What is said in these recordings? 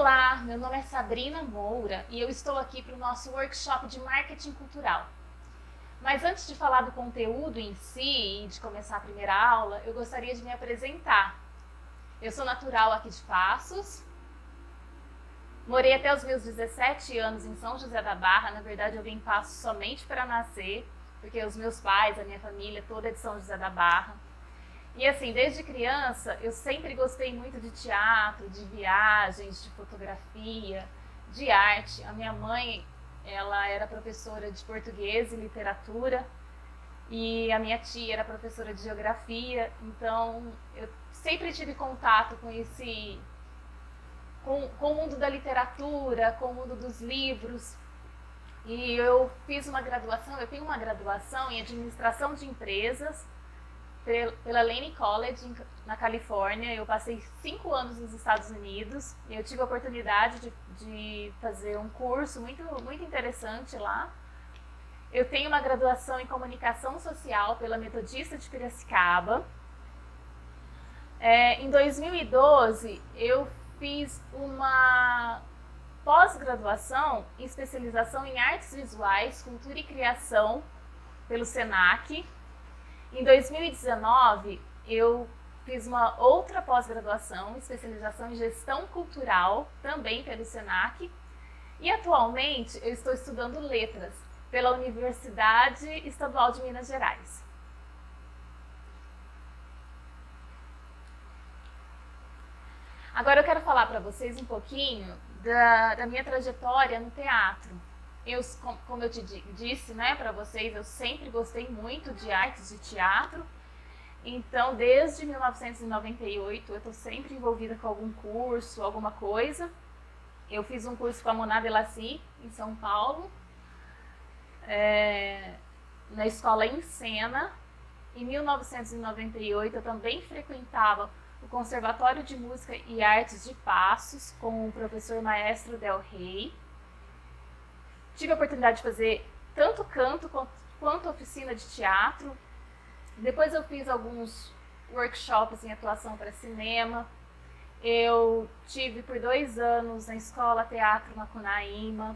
Olá, meu nome é Sabrina Moura e eu estou aqui para o nosso workshop de marketing cultural. Mas antes de falar do conteúdo em si e de começar a primeira aula, eu gostaria de me apresentar. Eu sou natural aqui de Passos, morei até os meus 17 anos em São José da Barra. Na verdade, eu vim em Passos somente para nascer, porque os meus pais, a minha família toda é de São José da Barra. E assim, desde criança, eu sempre gostei muito de teatro, de viagens, de fotografia, de arte. A minha mãe, ela era professora de português e literatura, e a minha tia era professora de geografia. Então, eu sempre tive contato com o mundo da literatura, com o mundo dos livros. E eu tenho uma graduação em administração de empresas, pela Lane College, na Califórnia. Eu passei 5 anos nos Estados Unidos e eu tive a oportunidade de fazer um curso muito, muito interessante lá. Eu tenho uma graduação em comunicação social pela Metodista de Piracicaba. Em 2012, eu fiz uma pós-graduação em especialização em artes visuais, cultura e criação pelo SENAC. Em 2019, eu fiz uma outra pós-graduação, especialização em gestão cultural, também pelo SENAC. E atualmente eu estou estudando letras pela Universidade Estadual de Minas Gerais. Agora eu quero falar para vocês um pouquinho da minha trajetória no teatro. Como eu te disse, né, para vocês, eu sempre gostei muito de artes de teatro. Então, desde 1998, eu estou sempre envolvida com algum curso, alguma coisa. Eu fiz um curso com a Mona Delassi, em São Paulo, na escola Encena. Em 1998, eu também frequentava o Conservatório de Música e Artes de Passos, com o professor Maestro Del Rey. Tive a oportunidade de fazer tanto canto quanto oficina de teatro. Depois eu fiz alguns workshops em atuação para cinema. Eu tive por 2 anos na Escola Teatro Macunaíma.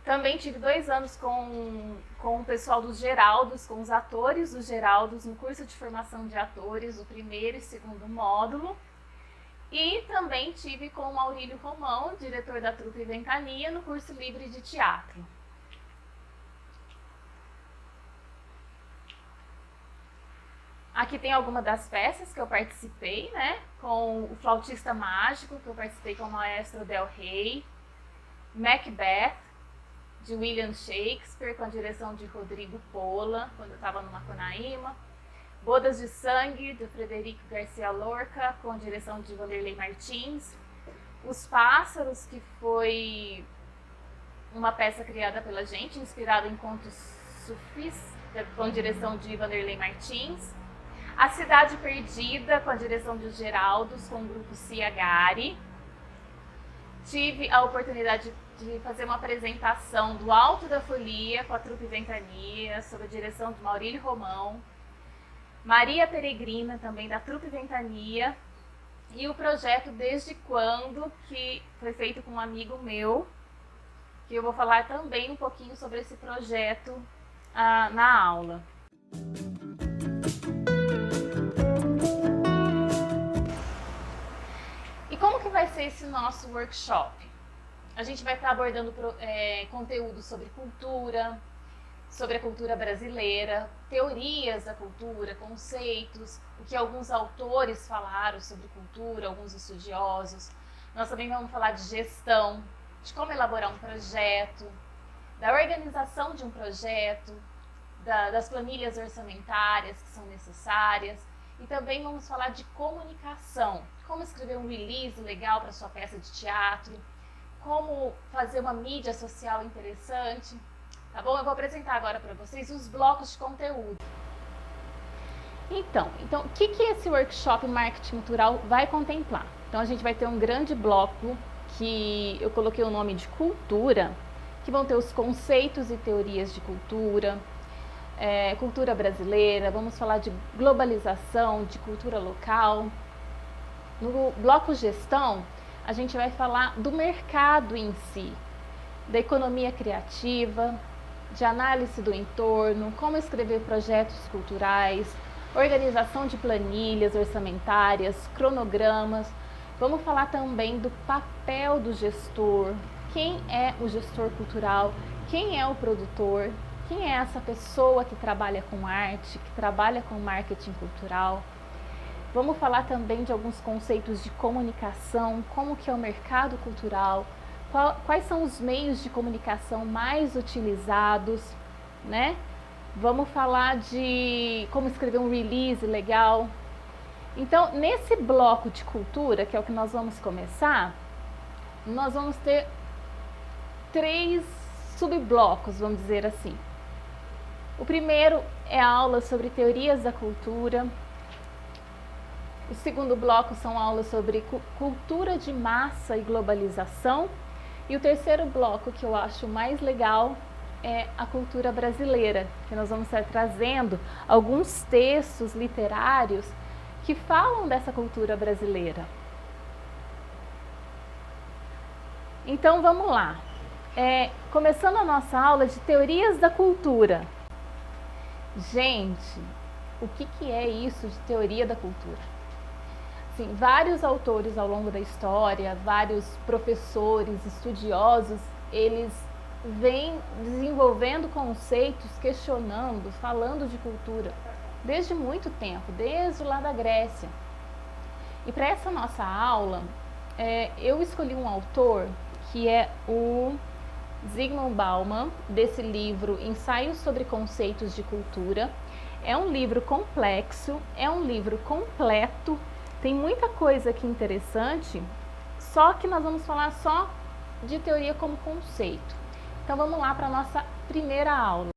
Também tive 2 anos com o pessoal dos Geraldos, com os atores dos Geraldos, no curso de formação de atores, o 1º e 2º módulo. E também tive com o Maurílio Romão, diretor da Trupe Ventania, no curso livre de teatro. Aqui tem algumas das peças que eu participei, né? Com o Flautista Mágico, que eu participei com o Maestro Del Rey. Macbeth, de William Shakespeare, com a direção de Rodrigo Pola, quando eu estava no Macunaíma. Bodas de Sangue, de Frederico Garcia Lorca, com a direção de Vanderlei Martins. Os Pássaros, que foi uma peça criada pela gente, inspirada em contos sufis, com a direção de Vanderlei Martins. A Cidade Perdida, com a direção de Geraldos, com o grupo Ciagari. Tive a oportunidade de fazer uma apresentação do Alto da Folia, com a Trupe Ventania, sob a direção de Maurílio Romão. Maria Peregrina, também da Trupe Ventania, e o projeto Desde Quando, que foi feito com um amigo meu, que eu vou falar também um pouquinho sobre esse projeto na aula. E como que vai ser esse nosso workshop? A gente vai estar abordando conteúdo sobre cultura, sobre a cultura brasileira, teorias da cultura, conceitos, o que alguns autores falaram sobre cultura, alguns estudiosos. Nós também vamos falar de gestão, de como elaborar um projeto, da organização de um projeto, das planilhas orçamentárias que são necessárias, e também vamos falar de comunicação, como escrever um release legal para sua peça de teatro, como fazer uma mídia social interessante. Tá bom? Eu vou apresentar agora para vocês os blocos de conteúdo. Então, o que esse workshop Marketing Cultural vai contemplar? Então, a gente vai ter um grande bloco que eu coloquei o nome de cultura, que vão ter os conceitos e teorias de cultura, cultura brasileira, vamos falar de globalização, de cultura local. No bloco gestão, a gente vai falar do mercado em si, da economia criativa, de análise do entorno, como escrever projetos culturais, organização de planilhas orçamentárias, cronogramas. Vamos falar também do papel do gestor, quem é o gestor cultural, quem é o produtor, quem é essa pessoa que trabalha com arte, que trabalha com marketing cultural. Vamos falar também de alguns conceitos de comunicação, como que é o mercado cultural, quais são os meios de comunicação mais utilizados, né? Vamos falar de como escrever um release legal. Então, nesse bloco de cultura, que é o que nós vamos começar, nós vamos ter 3 subblocos, vamos dizer assim. O primeiro é a aula sobre teorias da cultura. O segundo bloco são aulas sobre cultura de massa e globalização. E o terceiro bloco, que eu acho mais legal, é a cultura brasileira, que nós vamos estar trazendo alguns textos literários que falam dessa cultura brasileira. Então vamos lá. Começando a nossa aula de teorias da cultura. Gente, o que é isso de teoria da cultura? Assim, vários autores ao longo da história, vários professores, estudiosos, eles vêm desenvolvendo conceitos, questionando, falando de cultura desde muito tempo, desde lá da Grécia. E para essa nossa aula, eu escolhi um autor que é o Zygmunt Bauman, desse livro Ensaios sobre Conceitos de Cultura. É um livro complexo, é um livro completo, tem muita coisa aqui interessante, só que nós vamos falar só de teoria como conceito. Então vamos lá para a nossa primeira aula.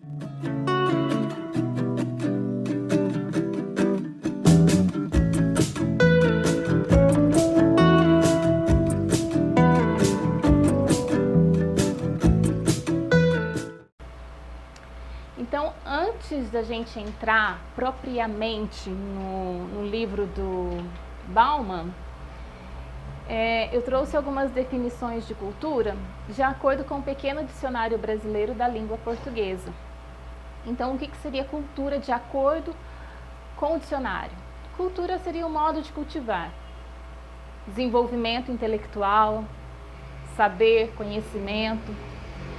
Então, antes da gente entrar propriamente no livro do Bauman, eu trouxe algumas definições de cultura de acordo com o pequeno dicionário brasileiro da língua portuguesa. Então, o que seria cultura de acordo com o dicionário? Cultura seria o modo de cultivar, desenvolvimento intelectual, saber, conhecimento,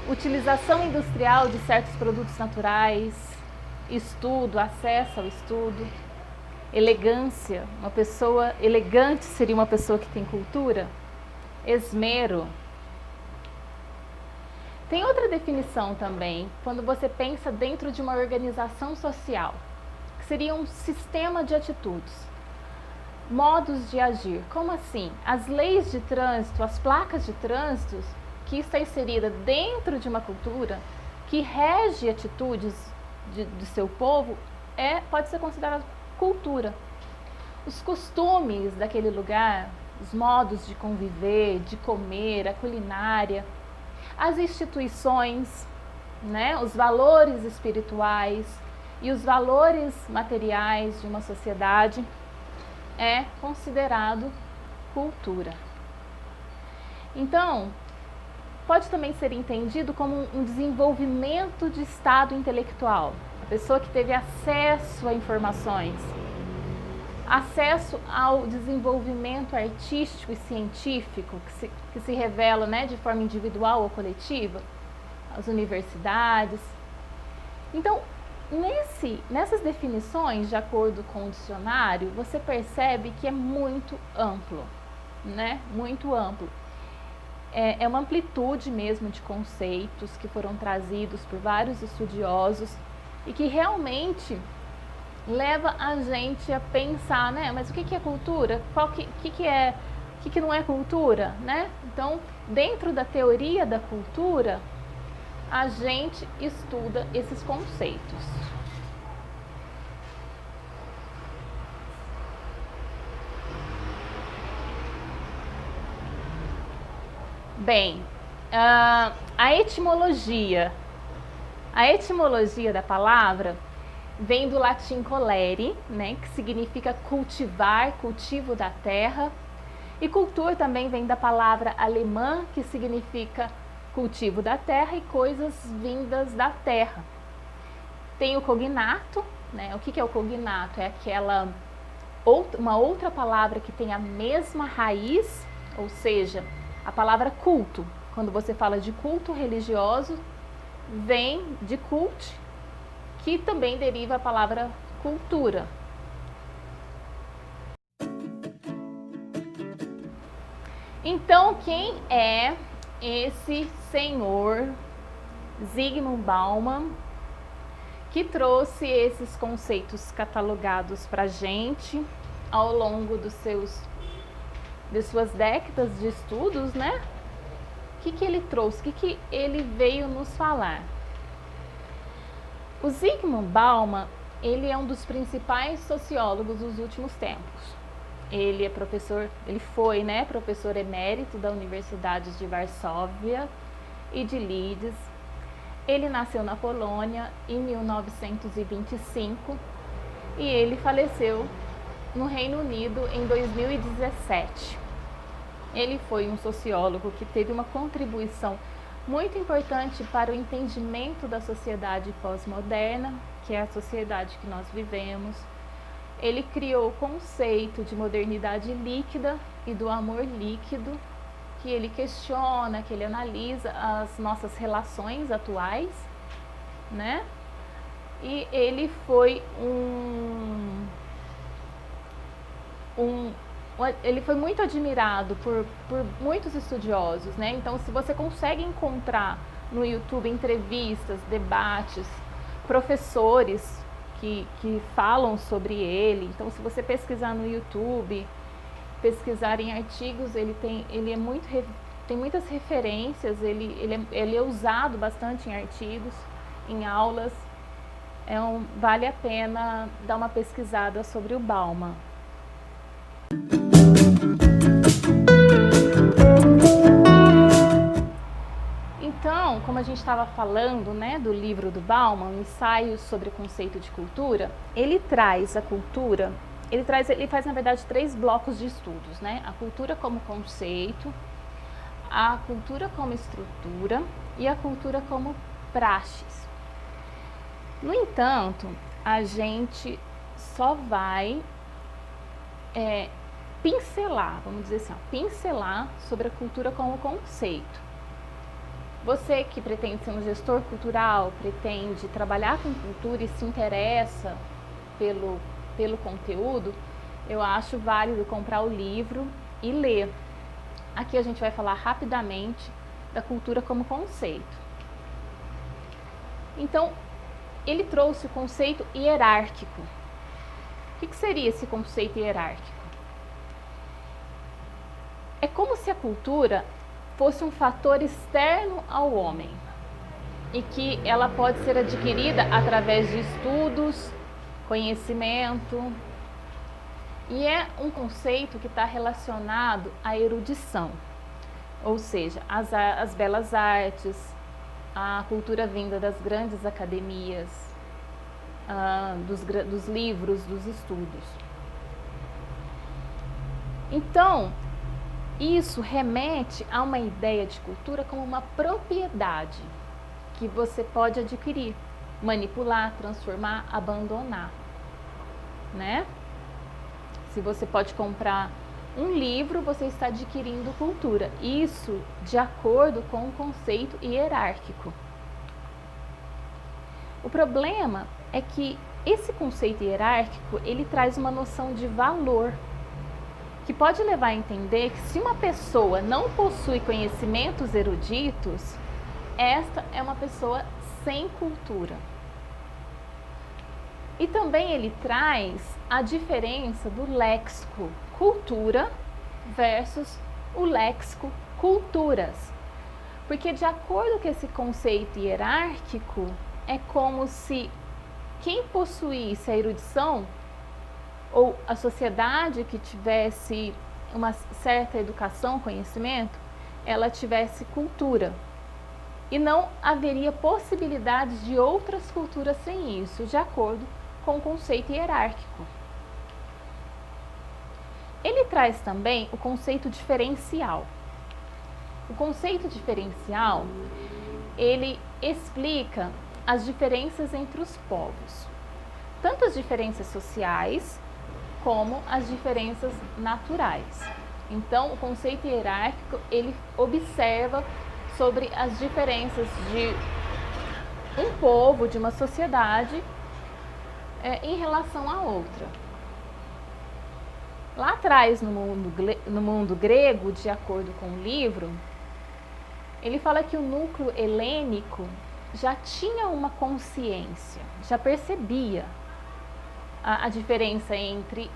utilização industrial de certos produtos naturais, estudo, acesso ao estudo, elegância, uma pessoa elegante seria uma pessoa que tem cultura, esmero. Tem outra definição também, quando você pensa dentro de uma organização social, que seria um sistema de atitudes, modos de agir. Como assim? As leis de trânsito, as placas de trânsito, que está inserida dentro de uma cultura que rege atitudes do seu povo, pode ser considerado cultura. Os costumes daquele lugar, os modos de conviver, de comer, a culinária, as instituições, né, os valores espirituais e os valores materiais de uma sociedade é considerado cultura. Então, pode também ser entendido como um desenvolvimento de estado intelectual. A pessoa que teve acesso a informações, acesso ao desenvolvimento artístico e científico que se revela, né, de forma individual ou coletiva, as universidades. Então, nessas definições, de acordo com o dicionário, você percebe que é muito amplo, né? Muito amplo. É uma amplitude mesmo de conceitos que foram trazidos por vários estudiosos e que realmente leva a gente a pensar, né? Mas o que é cultura? O que não é cultura, né? Então, dentro da teoria da cultura, a gente estuda esses conceitos. Bem, a etimologia da palavra vem do latim colere, né, que significa cultivar, cultivo da terra, E cultura também vem da palavra alemã, que significa cultivo da terra e coisas vindas da terra. Tem o cognato, né? O que é o cognato? É uma outra palavra que tem a mesma raiz, ou seja, a palavra culto. Quando você fala de culto religioso, vem de cult, que também deriva a palavra cultura. Então, quem é esse senhor Zygmunt Bauman que trouxe esses conceitos catalogados para a gente ao longo de suas décadas de estudos, né? O que ele trouxe? O que ele veio nos falar? O Zygmunt Bauman, ele é um dos principais sociólogos dos últimos tempos. Ele foi, né, professor emérito da Universidade de Varsóvia e de Leeds. Ele nasceu na Polônia em 1925 e ele faleceu no Reino Unido em 2017. Ele foi um sociólogo que teve uma contribuição muito importante para o entendimento da sociedade pós-moderna, que é a sociedade que nós vivemos. Ele criou o conceito de modernidade líquida e do amor líquido, que ele questiona, que ele analisa as nossas relações atuais, né? E ele foi ele foi muito admirado por muitos estudiosos, né? Então, se você consegue encontrar no YouTube entrevistas, debates, professores que falam sobre ele, então se você pesquisar no YouTube, pesquisar em artigos, tem muitas referências, ele é usado bastante em artigos, em aulas. Vale a pena dar uma pesquisada sobre o Bauman. Então, como a gente estava falando, né, do livro do Bauman, Ensaios sobre o Conceito de Cultura, ele traz a cultura, ele faz na verdade 3 blocos de estudos, né? A cultura como conceito, a cultura como estrutura e a cultura como praxis. No entanto, a gente só vai pincelar, vamos dizer assim, pincelar sobre a cultura como conceito. Você que pretende ser um gestor cultural, pretende trabalhar com cultura e se interessa pelo conteúdo, eu acho válido comprar o livro e ler. Aqui a gente vai falar rapidamente da cultura como conceito. Então, ele trouxe o conceito hierárquico. O que seria esse conceito hierárquico? É como se a cultura fosse um fator externo ao homem e que ela pode ser adquirida através de estudos, conhecimento, e é um conceito que está relacionado à erudição, ou seja, as belas artes, a cultura vinda das grandes academias, dos livros, dos estudos. Então, isso remete a uma ideia de cultura como uma propriedade que você pode adquirir, manipular, transformar, abandonar, né? Se você pode comprar um livro, você está adquirindo cultura. Isso de acordo com o conceito hierárquico. O problema é que esse conceito hierárquico, ele traz uma noção de valor, que pode levar a entender que se uma pessoa não possui conhecimentos eruditos, esta é uma pessoa sem cultura. E também ele traz a diferença do léxico cultura versus o léxico culturas. Porque de acordo com esse conceito hierárquico, é como se quem possuísse a erudição ou a sociedade que tivesse uma certa educação, conhecimento, ela tivesse cultura. E não haveria possibilidades de outras culturas sem isso, de acordo com o conceito hierárquico. Ele traz também o conceito diferencial. O conceito diferencial, ele explica as diferenças entre os povos, tanto as diferenças sociais como as diferenças naturais. Então, o conceito hierárquico, ele observa sobre as diferenças de um povo, de uma sociedade, em relação à outra. Lá atrás, no mundo grego, de acordo com o livro, ele fala que o núcleo helênico já tinha uma consciência, já percebia a diferença entre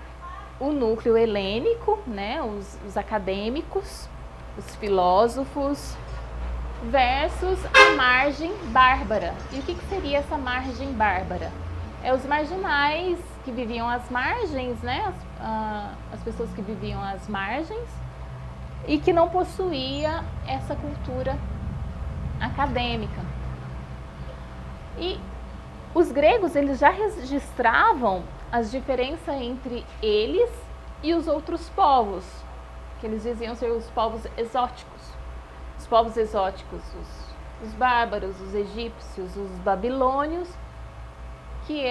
o núcleo helênico, né, os acadêmicos, os filósofos, versus a margem bárbara. E o que seria essa margem bárbara? Os marginais que viviam às margens, né, as pessoas que viviam às margens e que não possuía essa cultura acadêmica. E os gregos, eles já registravam as diferenças entre eles e os outros povos, que eles diziam ser os povos exóticos. Os povos exóticos, os bárbaros, os egípcios, os babilônios, que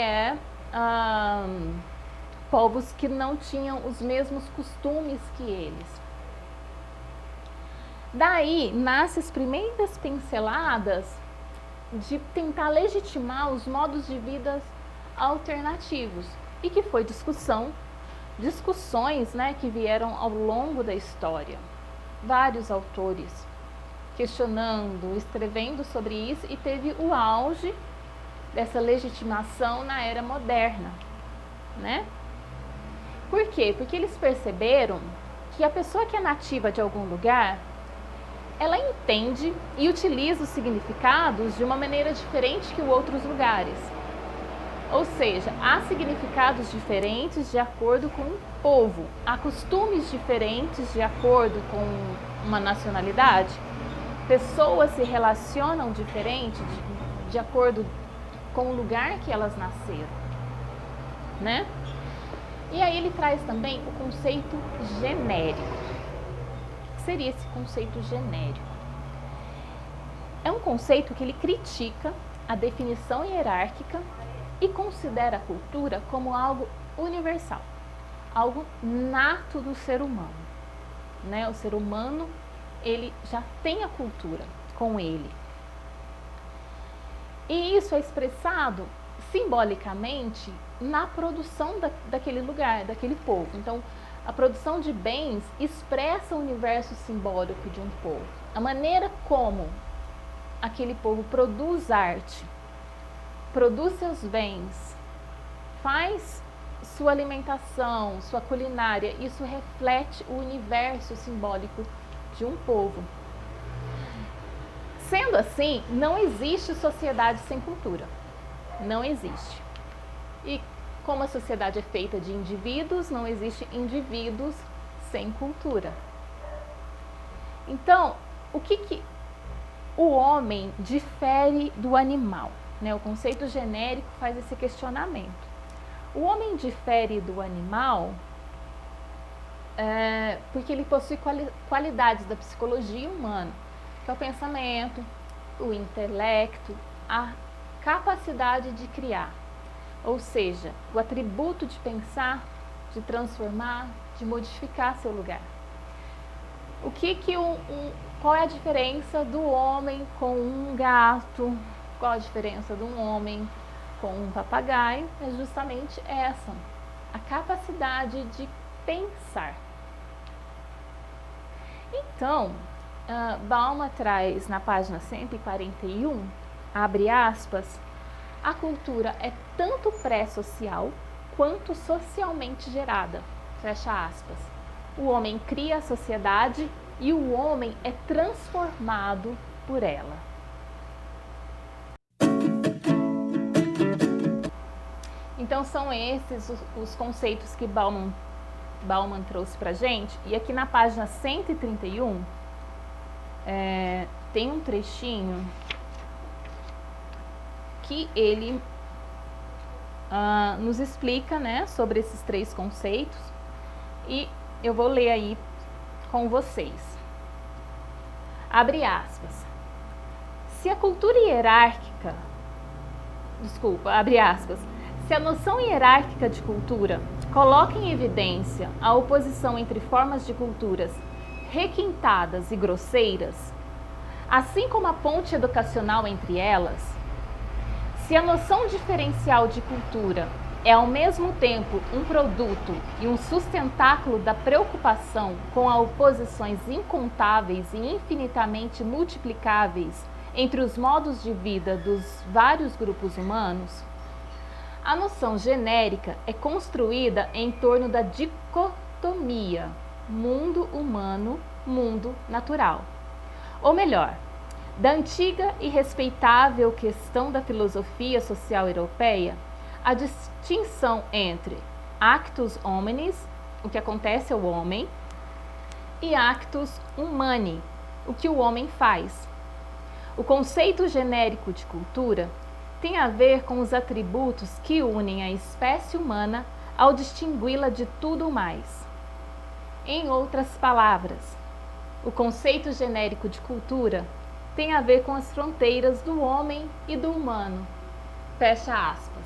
povos que não tinham os mesmos costumes que eles. Daí nascem as primeiras pinceladas de tentar legitimar os modos de vida alternativos, e que foi discussões, né, que vieram ao longo da história. Vários autores questionando, escrevendo sobre isso, e teve o auge dessa legitimação na era moderna, né? Por quê? Porque eles perceberam que a pessoa que é nativa de algum lugar, ela entende e utiliza os significados de uma maneira diferente que os outros lugares. Ou seja, há significados diferentes de acordo com o povo, há costumes diferentes de acordo com uma nacionalidade. Pessoas se relacionam diferente de acordo com o lugar que elas nasceram, né? E aí ele traz também o conceito genérico. O que seria esse conceito genérico? É um conceito que ele critica a definição hierárquica e considera a cultura como algo universal, algo nato do ser humano, né? O ser humano, ele já tem a cultura com ele. E isso é expressado simbolicamente na produção daquele lugar, daquele povo. Então, a produção de bens expressa o universo simbólico de um povo. A maneira como aquele povo produz arte, produz seus bens, faz sua alimentação, sua culinária, isso reflete o universo simbólico de um povo. Sendo assim, não existe sociedade sem cultura. Não existe. E como a sociedade é feita de indivíduos, não existe indivíduos sem cultura. Então, o que o homem difere do animal? Né? O conceito genérico faz esse questionamento. O homem difere do animal porque ele possui qualidades da psicologia humana, que é o pensamento, o intelecto, a capacidade de criar, ou seja, o atributo de pensar, de transformar, de modificar seu lugar. Qual é a diferença do homem com um gato? Qual a diferença de um homem com um papagaio? É justamente essa, a capacidade de pensar. Então, Bauman traz na página 141, abre aspas, a cultura é tanto pré-social quanto socialmente gerada, fecha aspas. O homem cria a sociedade e o homem é transformado por ela. Então são esses os conceitos que Bauman trouxe pra gente. E aqui na página 131 tem um trechinho que ele nos explica, né, sobre esses três conceitos e eu vou ler aí com vocês. Abre aspas. Se a cultura hierárquica, abre aspas, se a noção hierárquica de cultura coloca em evidência a oposição entre formas de culturas requintadas e grosseiras, assim como a ponte educacional entre elas, se a noção diferencial de cultura é ao mesmo tempo um produto e um sustentáculo da preocupação com as oposições incontáveis e infinitamente multiplicáveis entre os modos de vida dos vários grupos humanos, a noção genérica é construída em torno da dicotomia mundo humano, mundo natural. Ou melhor, da antiga e respeitável questão da filosofia social europeia, a distinção entre actus hominis, o que acontece ao homem, e actus humani, o que o homem faz. O conceito genérico de cultura tem a ver com os atributos que unem a espécie humana ao distingui-la de tudo mais. Em outras palavras, o conceito genérico de cultura tem a ver com as fronteiras do homem e do humano. Fecha aspas.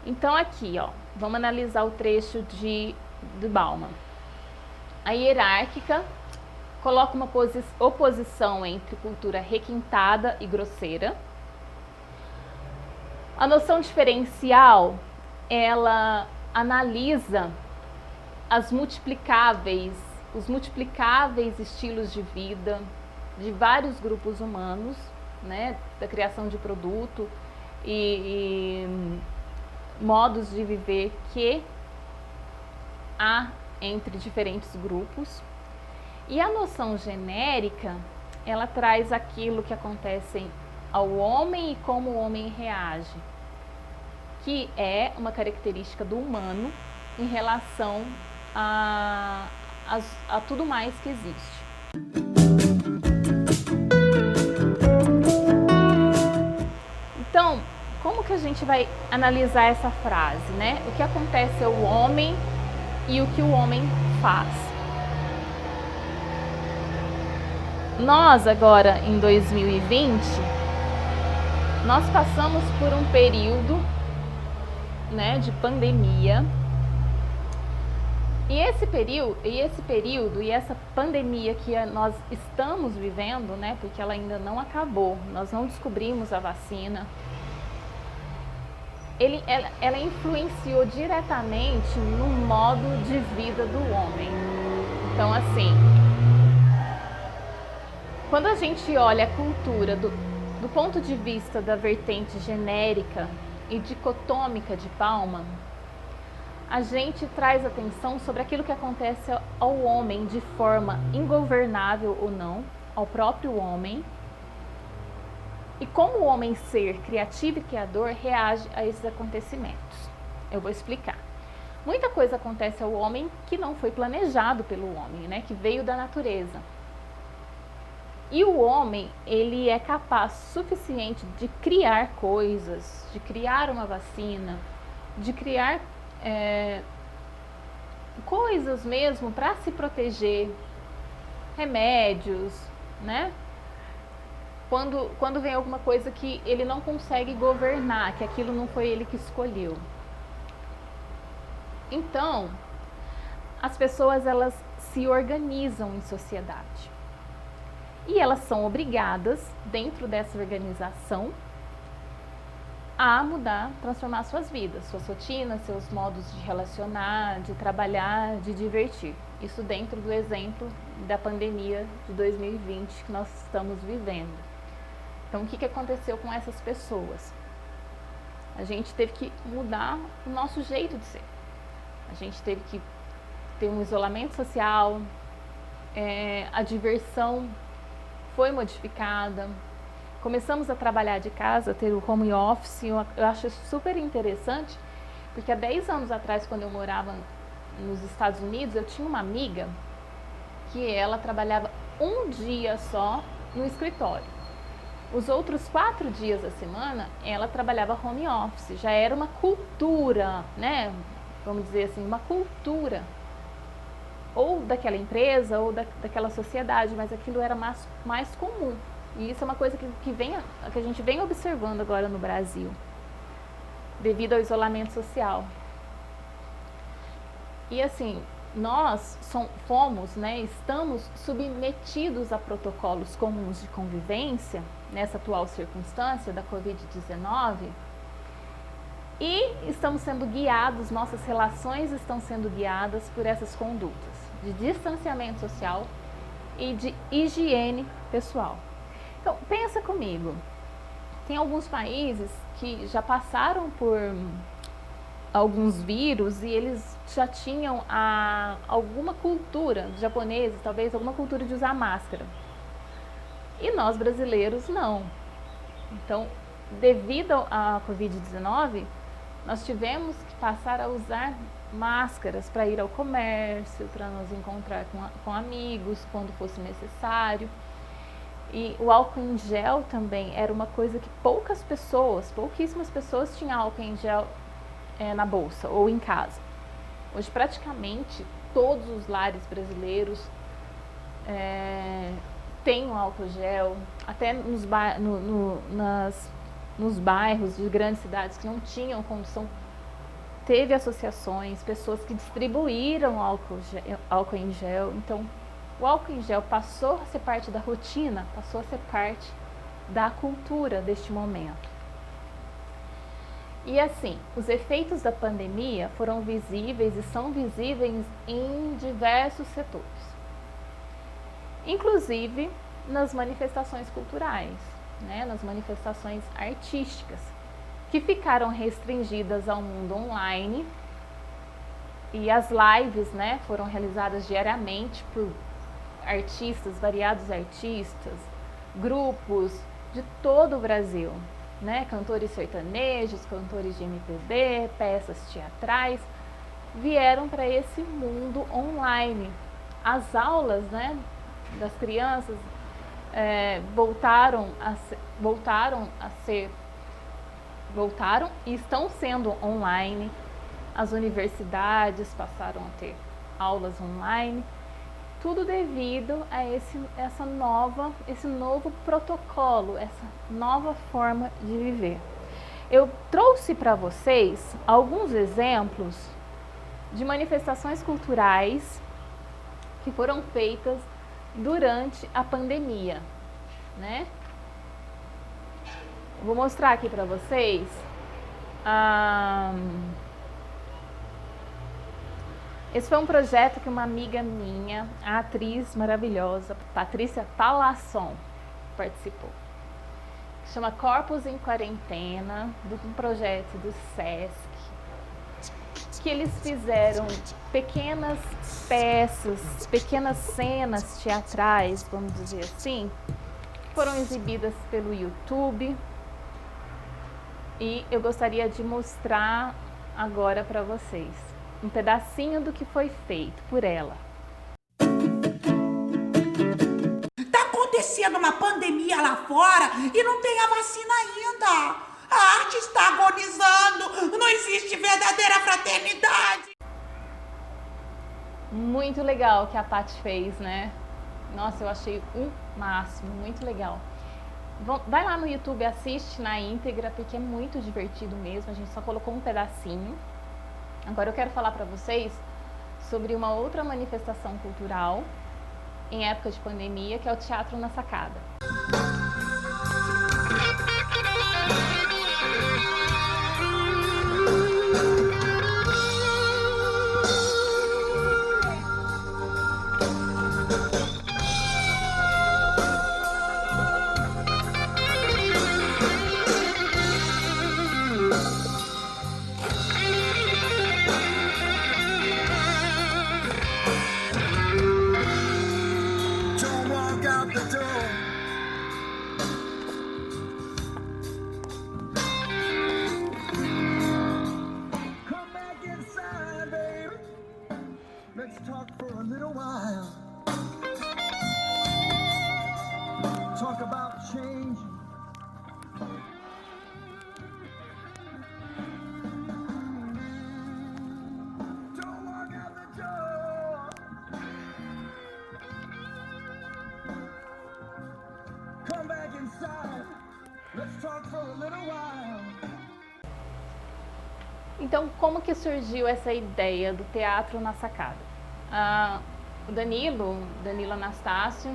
Então aqui, vamos analisar o trecho de Bauman. A hierárquica coloca uma oposição entre cultura requintada e grosseira. A noção diferencial, ela analisa os multiplicáveis estilos de vida de vários grupos humanos, né, da criação de produto e modos de viver que há entre diferentes grupos. E a noção genérica, ela traz aquilo que acontece ao homem e como o homem reage, que é uma característica do humano em relação a tudo mais que existe. Então, como que a gente vai analisar essa frase, né? O que acontece ao homem e o que o homem faz. Nós agora, em 2020, nós passamos por um período, né, de pandemia. E esse período e essa pandemia que nós estamos vivendo, né, porque ela ainda não acabou, nós não descobrimos a vacina, ela influenciou diretamente no modo de vida do homem. Então, assim, quando a gente olha a cultura do ponto de vista da vertente genérica e dicotômica de Bauman, a gente traz atenção sobre aquilo que acontece ao homem de forma ingovernável ou não, ao próprio homem, e como o homem ser criativo e criador reage a esses acontecimentos. Eu vou explicar. Muita coisa acontece ao homem que não foi planejado pelo homem, né, que veio da natureza. E o homem, ele é capaz suficiente de criar coisas, de criar uma vacina, de criar coisas mesmo para se remédios, né? Quando vem alguma coisa que ele não consegue governar, que aquilo não foi ele que escolheu. Então, as pessoas, elas se organizam em sociedade. E elas são obrigadas, dentro dessa organização, a mudar, transformar suas vidas, suas rotinas, seus modos de relacionar, de trabalhar, de divertir. Isso dentro do exemplo da pandemia de 2020 que nós estamos vivendo. Então, o que aconteceu com essas pessoas? A gente teve que mudar o nosso jeito de ser. A gente teve que ter um isolamento social, a diversão foi modificada. Começamos a trabalhar de casa, ter o home office. Eu acho super interessante, porque há 10 anos atrás, quando eu morava nos Estados Unidos, eu tinha uma amiga que ela trabalhava um dia só no escritório. Os outros 4 dias da semana, ela trabalhava home office. Já era uma cultura, né? Vamos dizer assim, uma cultura ou daquela empresa ou daquela sociedade, mas aquilo era mais comum. E isso é uma coisa que a gente vem observando agora no Brasil, devido ao isolamento social. E assim, nós fomos, né, estamos submetidos a protocolos comuns de convivência nessa atual circunstância da Covid-19 e estamos sendo guiados, nossas relações estão sendo guiadas por essas condutas de distanciamento social e de higiene pessoal. Então, pensa comigo, tem alguns países que já passaram por alguns vírus e eles já tinham alguma cultura, japoneses talvez, alguma cultura de usar máscara. E nós brasileiros não. Então, devido à Covid-19, nós tivemos que passar a usar máscaras para ir ao comércio, para nos encontrar com amigos quando fosse necessário. E o álcool em gel também era uma coisa que pouquíssimas pessoas tinham álcool em gel na bolsa ou em casa. Hoje praticamente todos os lares brasileiros têm um álcool gel, até nos bairros de grandes cidades que não tinham condição, teve associações, pessoas que distribuíram álcool em gel. Então, o álcool em gel passou a ser parte da rotina, passou a ser parte da cultura deste momento. E assim, os efeitos da pandemia foram visíveis e são visíveis em diversos setores, inclusive nas manifestações culturais, né, nas manifestações artísticas, que ficaram restringidas ao mundo online, e as lives, né, foram realizadas diariamente por variados artistas, grupos de todo o Brasil, né, cantores sertanejos, cantores de MPB, peças teatrais, vieram para esse mundo online. As aulas, né, das crianças voltaram e estão sendo online. As universidades passaram a ter aulas online. Tudo devido a esse novo protocolo, essa nova forma de viver. Eu trouxe para vocês alguns exemplos de manifestações culturais que foram feitas durante a pandemia, né? Vou mostrar aqui para vocês. Esse foi um projeto que uma amiga minha, a atriz maravilhosa, Patrícia Palasson, participou. Que chama Corpos em Quarentena, um projeto do SESC, que eles fizeram pequenas peças, pequenas cenas teatrais, vamos dizer assim, foram exibidas pelo YouTube. E eu gostaria de mostrar agora para vocês um pedacinho do que foi feito por ela. Tá acontecendo uma pandemia lá fora e não tem a vacina ainda. A arte está agonizando, não existe verdadeira fraternidade. Muito legal o que a Paty fez, né? Nossa, eu achei um máximo, muito legal. Vai lá no YouTube, assiste na íntegra, porque é muito divertido mesmo, a gente só colocou um pedacinho. Agora eu quero falar para vocês sobre uma outra manifestação cultural em época de pandemia, que é o Teatro na Sacada. Então, como que surgiu essa ideia do teatro na sacada? O Danilo Anastácio,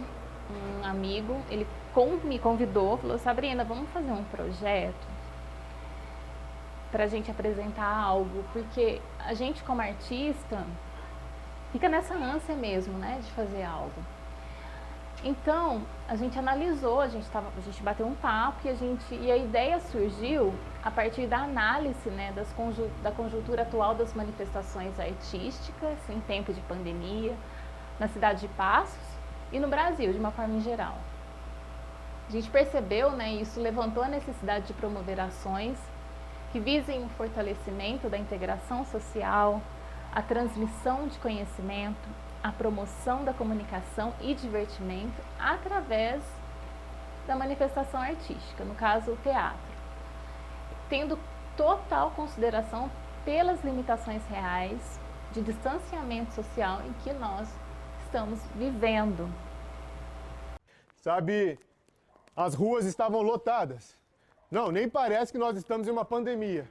um amigo, ele me convidou, falou: Sabrina, vamos fazer um projeto para a gente apresentar algo, porque a gente como artista fica nessa ânsia mesmo, né, de fazer algo. Então, a gente analisou, a gente bateu um papo e a ideia surgiu a partir da análise, né, da conjuntura atual das manifestações artísticas em tempo de pandemia, na cidade de Passos e no Brasil, de uma forma em geral. A gente percebeu, né, isso levantou a necessidade de promover ações que visem o fortalecimento da integração social, a transmissão de conhecimento, a promoção da comunicação e divertimento através da manifestação artística, no caso o teatro, tendo total consideração pelas limitações reais de distanciamento social em que nós estamos vivendo. Sabe, as ruas estavam lotadas. Não, nem parece que nós estamos em uma pandemia.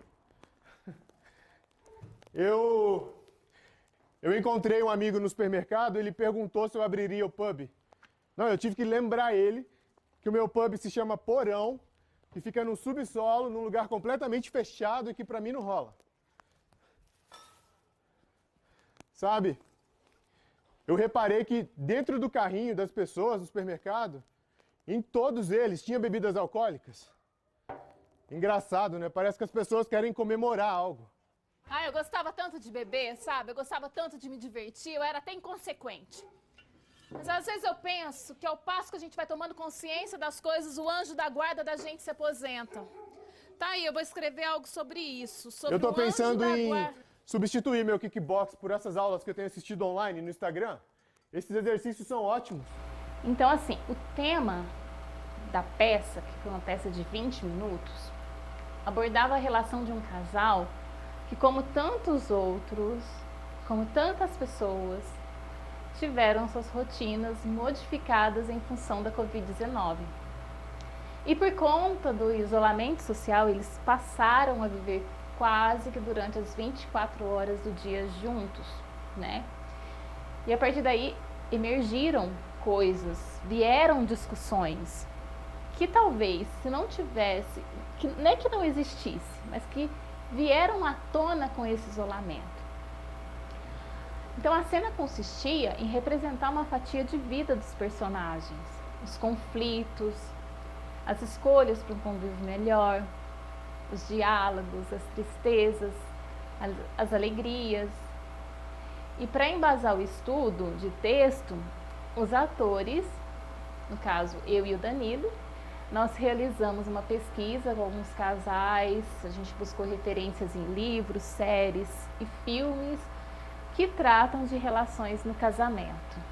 Eu encontrei um amigo no supermercado, ele perguntou se eu abriria o pub. Não, eu tive que lembrar ele que o meu pub se chama Porão, que fica no subsolo, num lugar completamente fechado e que pra mim não rola. Sabe, eu reparei que dentro do carrinho das pessoas no supermercado, em todos eles tinha bebidas alcoólicas. Engraçado, né? Parece que as pessoas querem comemorar algo. Eu gostava tanto de beber, sabe? Eu gostava tanto de me divertir, eu era até inconsequente. Mas às vezes eu penso que ao passo que a gente vai tomando consciência das coisas, o anjo da guarda da gente se aposenta. Tá aí, eu vou escrever algo sobre isso. Sobre eu tô pensando em guarda. substituir meu kickbox por essas aulas que eu tenho assistido online no Instagram. Esses exercícios são ótimos. Então, assim, o tema da peça, que foi uma peça de 20 minutos, abordava a relação de um casal que, como tantos outros, como tantas pessoas, tiveram suas rotinas modificadas em função da Covid-19. E por conta do isolamento social, eles passaram a viver quase que durante as 24 horas do dia juntos, né? E a partir daí emergiram coisas, vieram discussões que talvez, se não tivesse, que não é que não existisse, mas que vieram à tona com esse isolamento. Então a cena consistia em representar uma fatia de vida dos personagens, os conflitos, as escolhas para um convívio melhor, os diálogos, as tristezas, as alegrias. E para embasar o estudo de texto, os atores, no caso eu e o Danilo, nós realizamos uma pesquisa com alguns casais, a gente buscou referências em livros, séries e filmes que tratam de relações no casamento.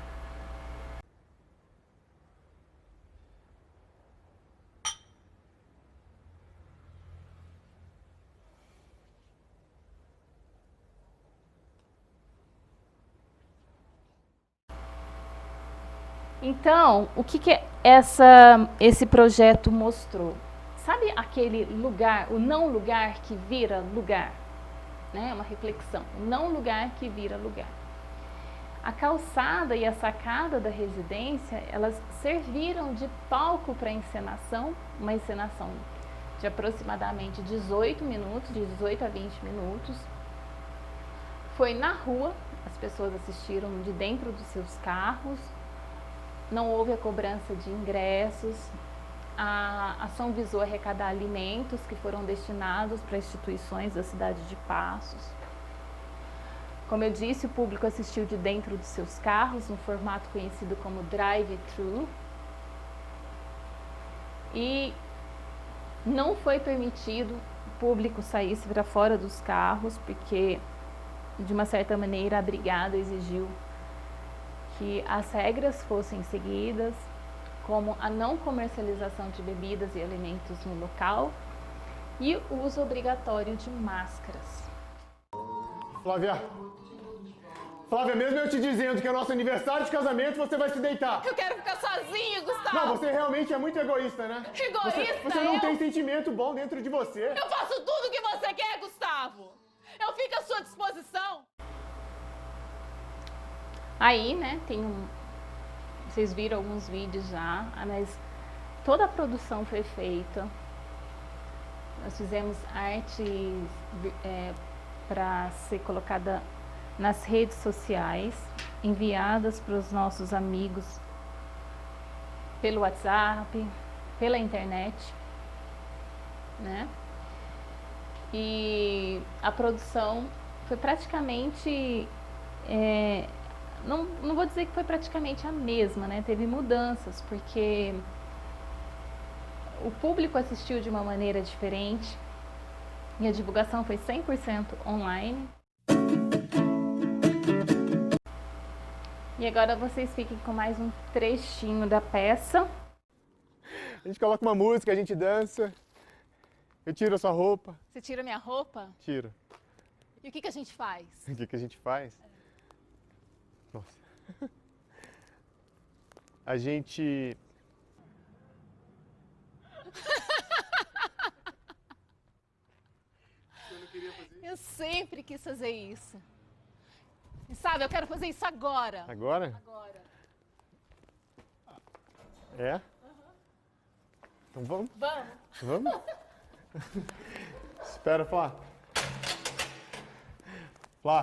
Então, o que esse projeto mostrou? Sabe aquele lugar, o não lugar que vira lugar? Né? Uma reflexão, o não lugar que vira lugar. A calçada e a sacada da residência, elas serviram de palco para a encenação, uma encenação de aproximadamente 18 minutos, de 18 a 20 minutos. Foi na rua, as pessoas assistiram de dentro dos seus carros, não houve a cobrança de ingressos, a ação visou arrecadar alimentos que foram destinados para instituições da cidade de Passos. Como eu disse, o público assistiu de dentro dos seus carros, no formato conhecido como drive-thru. E não foi permitido o público saísse para fora dos carros, porque, de uma certa maneira, a brigada exigiu que as regras fossem seguidas, como a não comercialização de bebidas e alimentos no local e o uso obrigatório de máscaras. Flávia, Flávia, mesmo eu te dizendo que é nosso aniversário de casamento, você vai se deitar. Eu quero ficar sozinho, Gustavo. Não, você realmente é muito egoísta, né? Egoísta? Você não tem sentimento bom dentro de você. Eu faço tudo o que você quer, Gustavo. Eu fico à sua disposição. Aí, né, vocês viram alguns vídeos já, mas toda a produção foi feita. Nós fizemos arte para ser colocada nas redes sociais, enviadas para os nossos amigos pelo WhatsApp, pela internet, né? E a produção foi praticamente, não vou dizer que foi praticamente a mesma, né? Teve mudanças, porque o público assistiu de uma maneira diferente e a divulgação foi 100% online. E agora vocês fiquem com mais um trechinho da peça. A gente coloca uma música, a gente dança. Eu tiro a sua roupa. Você tira minha roupa? Tiro. E o que a gente faz? O que a gente faz? Nossa. A gente... Eu sempre quis fazer isso. E sabe, eu quero fazer isso agora. Agora? Agora. É? Então vamos? Vamos. Vamos? Espera, Flá. Flá.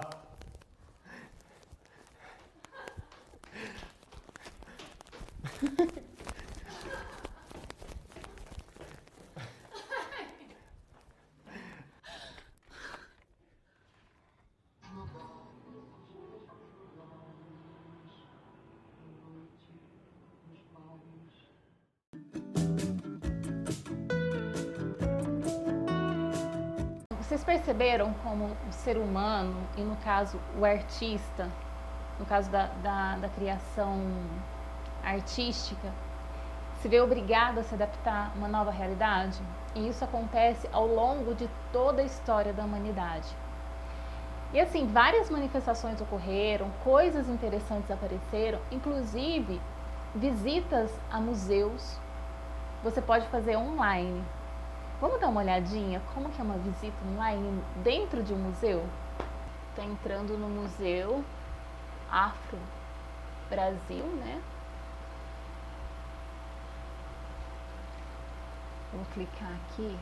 Vocês perceberam como o ser humano, e no caso o artista, no caso da criação artística, se vê obrigado a se adaptar a uma nova realidade? E isso acontece ao longo de toda a história da humanidade. E assim, várias manifestações ocorreram, coisas interessantes apareceram, inclusive visitas a museus, você pode fazer online. Vamos dar uma olhadinha como que é uma visita online dentro de um museu? Está entrando no Museu Afro Brasil, né? Vou clicar aqui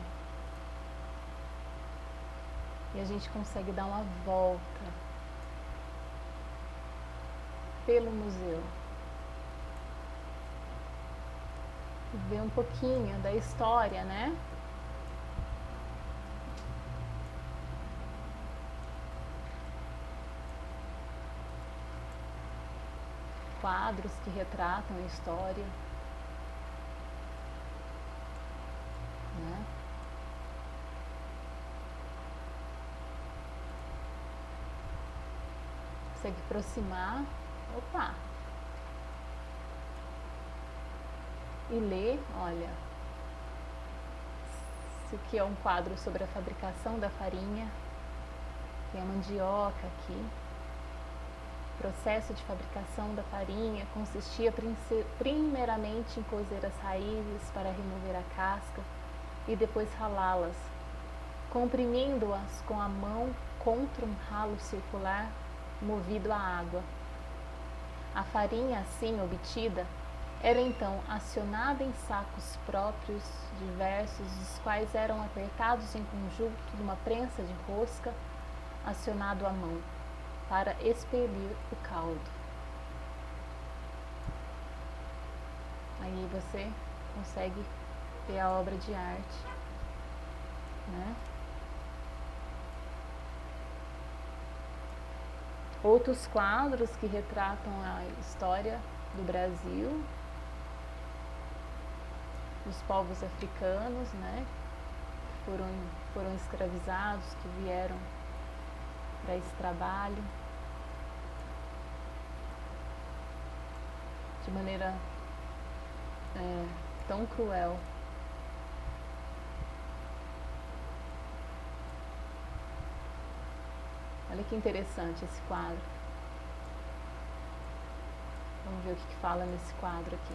e a gente consegue dar uma volta pelo museu e ver um pouquinho da história, né? Quadros que retratam a história, né? Consegue aproximar, opa, e ler, olha, isso aqui é um quadro sobre a fabricação da farinha, tem a mandioca aqui. O processo de fabricação da farinha consistia primeiramente em cozer as raízes para remover a casca e depois ralá-las, comprimindo-as com a mão contra um ralo circular movido a água. A farinha assim obtida era então acionada em sacos próprios diversos, os quais eram apertados em conjunto numa prensa de rosca, acionado à mão, para expelir o caldo. Aí você consegue ver a obra de arte, né? Outros quadros que retratam a história do Brasil, dos povos africanos, né? Foram escravizados, que vieram para esse trabalho de maneira tão cruel. Olha que interessante esse quadro. Vamos ver o que fala nesse quadro aqui.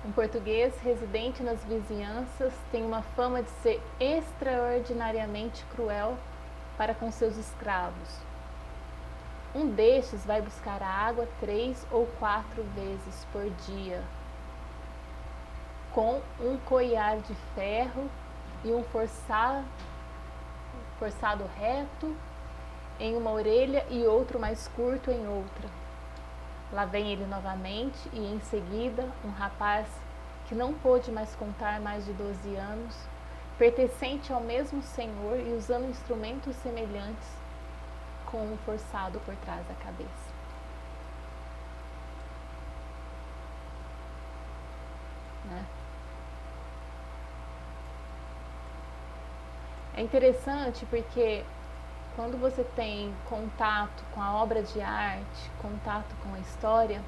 Um português residente nas vizinhanças tem uma fama de ser extraordinariamente cruel para com seus escravos. Um destes vai buscar água 3 ou 4 vezes por dia, com um coiar de ferro e um forçado reto em uma orelha e outro mais curto em outra. Lá vem ele novamente e em seguida um rapaz que não pôde mais contar mais de 12 anos, pertencente ao mesmo senhor e usando instrumentos semelhantes, com um forçado por trás da cabeça. Né? É interessante porque quando você tem contato com a obra de arte, contato com a história,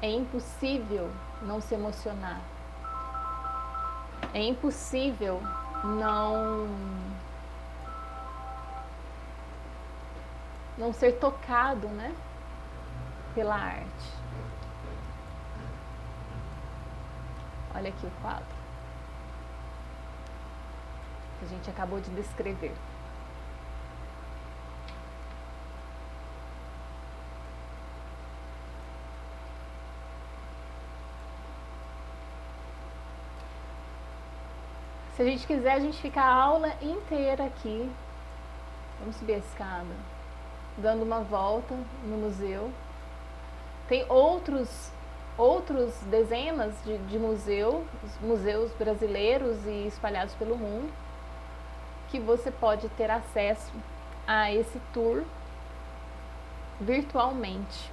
é impossível não se emocionar. É impossível não ser tocado, né, pela arte. Olha aqui o quadro que a gente acabou de descrever. Se a gente quiser, a gente fica a aula inteira aqui. Vamos subir a escada, dando uma volta no museu. Tem outros dezenas de museus brasileiros e espalhados pelo mundo, que você pode ter acesso a esse tour virtualmente.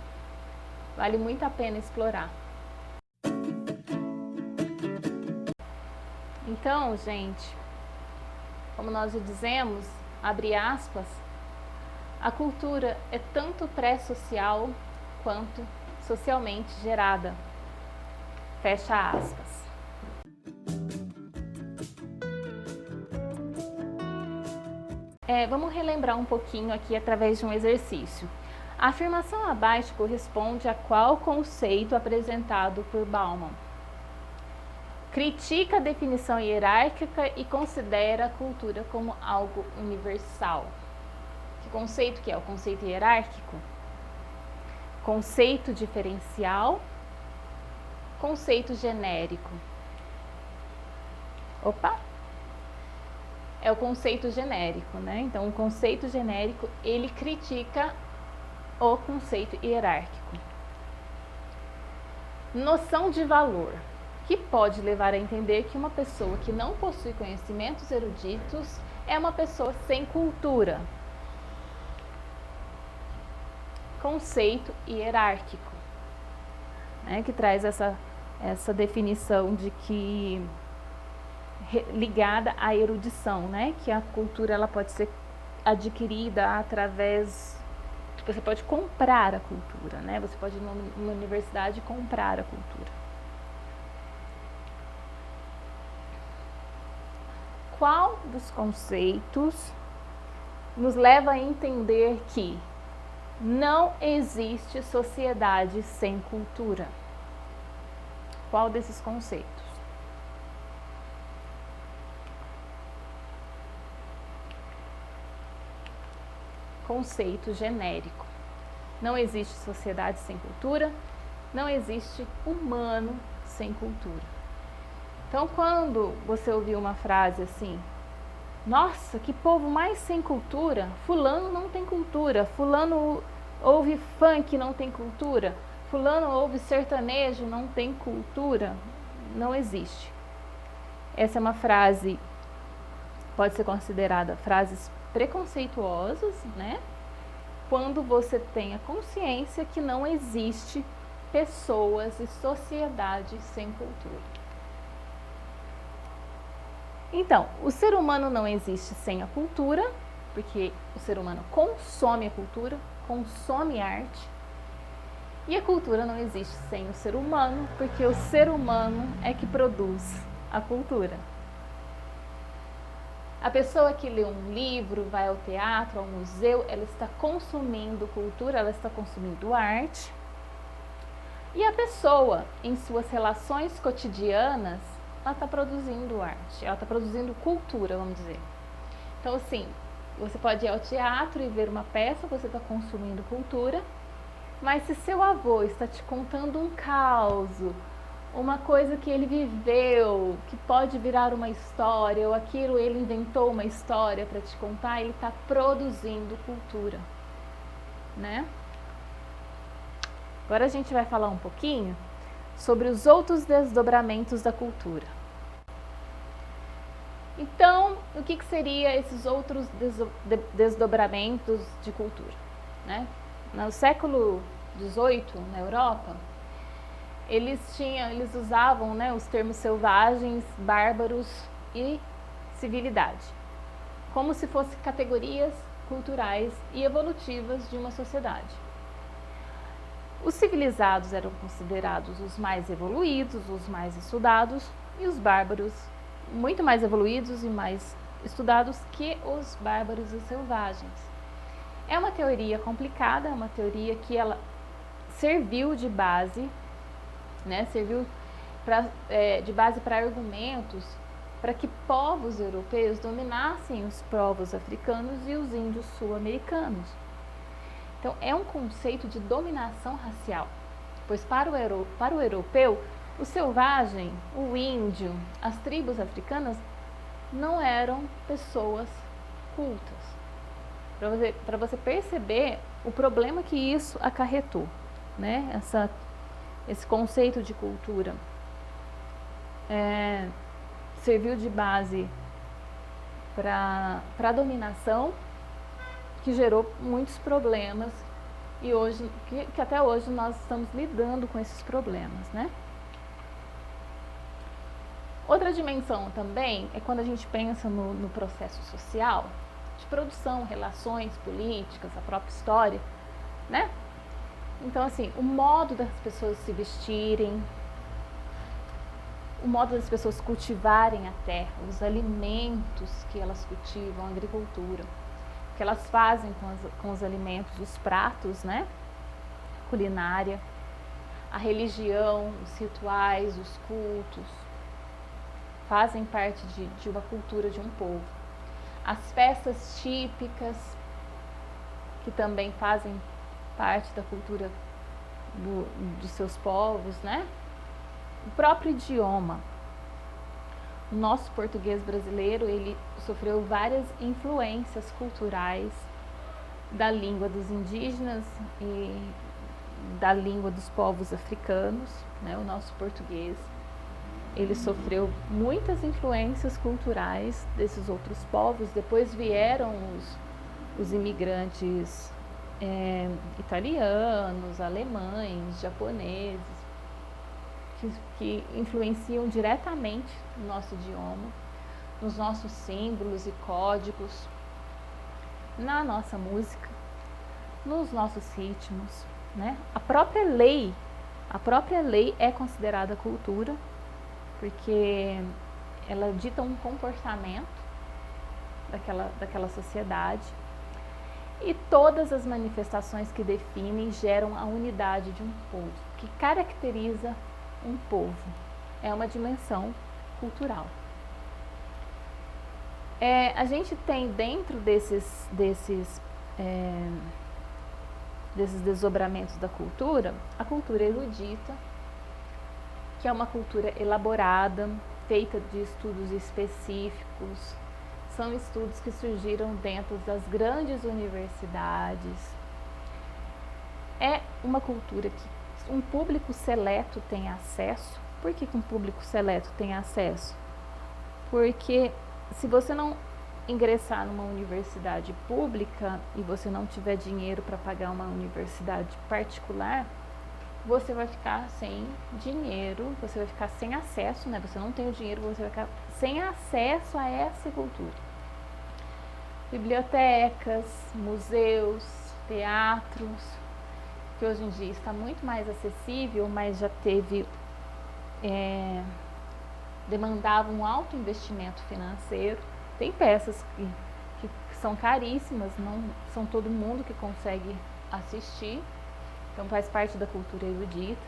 Vale muito a pena explorar. Então, gente, como nós já dizemos, abre aspas, a cultura é tanto pré-social quanto socialmente gerada. Fecha aspas. Vamos relembrar um pouquinho aqui através de um exercício. A afirmação abaixo corresponde a qual conceito apresentado por Bauman? Critica a definição hierárquica e considera a cultura como algo universal. Que conceito que é? O conceito hierárquico? Conceito diferencial? Conceito genérico? Opa! É o conceito genérico, né? Então, o conceito genérico, ele critica o conceito hierárquico. Noção de valor, que pode levar a entender que uma pessoa que não possui conhecimentos eruditos é uma pessoa sem cultura. Conceito hierárquico, né, que traz essa definição de que ligada à erudição, né, que a cultura ela pode ser adquirida através, você pode comprar a cultura, né, você pode ir numa universidade comprar a cultura. Qual dos conceitos nos leva a entender que não existe sociedade sem cultura? Qual desses conceitos? Conceito genérico. Não existe sociedade sem cultura, não existe humano sem cultura. Então, quando você ouvir uma frase assim, nossa, que povo mais sem cultura, fulano não tem cultura, fulano ouve funk, não tem cultura, fulano ouve sertanejo, não tem cultura, não existe. Essa é uma frase, pode ser considerada frases preconceituosas, né? Quando você tem a consciência que não existe pessoas e sociedade sem cultura. Então, o ser humano não existe sem a cultura, porque o ser humano consome a cultura, consome arte, e a cultura não existe sem o ser humano, porque o ser humano é que produz a cultura. A pessoa que lê um livro, vai ao teatro, ao museu, ela está consumindo cultura, ela está consumindo arte. E a pessoa, em suas relações cotidianas, ela está produzindo arte, ela está produzindo cultura, vamos dizer. Então, assim, você pode ir ao teatro e ver uma peça, você está consumindo cultura, mas se seu avô está te contando um caos, uma coisa que ele viveu, que pode virar uma história, ou aquilo ele inventou uma história para te contar, ele está produzindo cultura, né? Agora a gente vai falar um pouquinho sobre os outros desdobramentos da cultura. Então, o que seriam esses outros desdobramentos de cultura, né? No século XVIII, na Europa, eles usavam, né, os termos selvagens, bárbaros e civilidade, como se fossem categorias culturais e evolutivas de uma sociedade. Os civilizados eram considerados os mais evoluídos, os mais estudados, e os bárbaros muito mais evoluídos e mais estudados que os bárbaros e selvagens. É uma teoria complicada, é uma teoria que ela serviu de base, né, de base para argumentos para que povos europeus dominassem os povos africanos e os índios sul-americanos. Então, é um conceito de dominação racial, pois para o europeu, o selvagem, o índio, as tribos africanas não eram pessoas cultas. Para você perceber o problema que isso acarretou, né? Esse conceito de cultura serviu de base para a dominação, que gerou muitos problemas e hoje, que até hoje nós estamos lidando com esses problemas, né? Outra dimensão também é quando a gente pensa no processo social, de produção, relações políticas, a própria história, né? Então, assim, o modo das pessoas se vestirem, o modo das pessoas cultivarem a terra, os alimentos que elas cultivam, a agricultura, o que elas fazem com os alimentos, os pratos, né? Culinária, a religião, os rituais, os cultos, fazem parte de uma cultura de um povo. As festas típicas, que também fazem parte da cultura dos seus povos, né? O próprio idioma. O nosso português brasileiro, ele sofreu várias influências culturais da língua dos indígenas e da língua dos povos africanos, né? O nosso português, ele sofreu muitas influências culturais desses outros povos. Depois vieram os imigrantes italianos, alemães, japoneses, que influenciam diretamente no nosso idioma, nos nossos símbolos e códigos, na nossa música, nos nossos ritmos, né? A própria lei é considerada cultura, porque ela dita um comportamento daquela sociedade, e todas as manifestações que definem geram a unidade de um povo, que caracteriza um povo. É uma dimensão cultural. A gente tem dentro desses desdobramentos da cultura, a cultura erudita, que é uma cultura elaborada, feita de estudos específicos. São estudos que surgiram dentro das grandes universidades. É uma cultura que um público seleto tem acesso. Por que um público seleto tem acesso? Porque se você não ingressar numa universidade pública e você não tiver dinheiro para pagar uma universidade particular, você vai ficar sem dinheiro, você vai ficar sem acesso, né? Você não tem o dinheiro, você vai ficar sem acesso a essa cultura. Bibliotecas, museus, teatros, que hoje em dia está muito mais acessível, mas já teve demandavam um alto investimento financeiro. Tem peças que são caríssimas, não são todo mundo que consegue assistir, então faz parte da cultura erudita.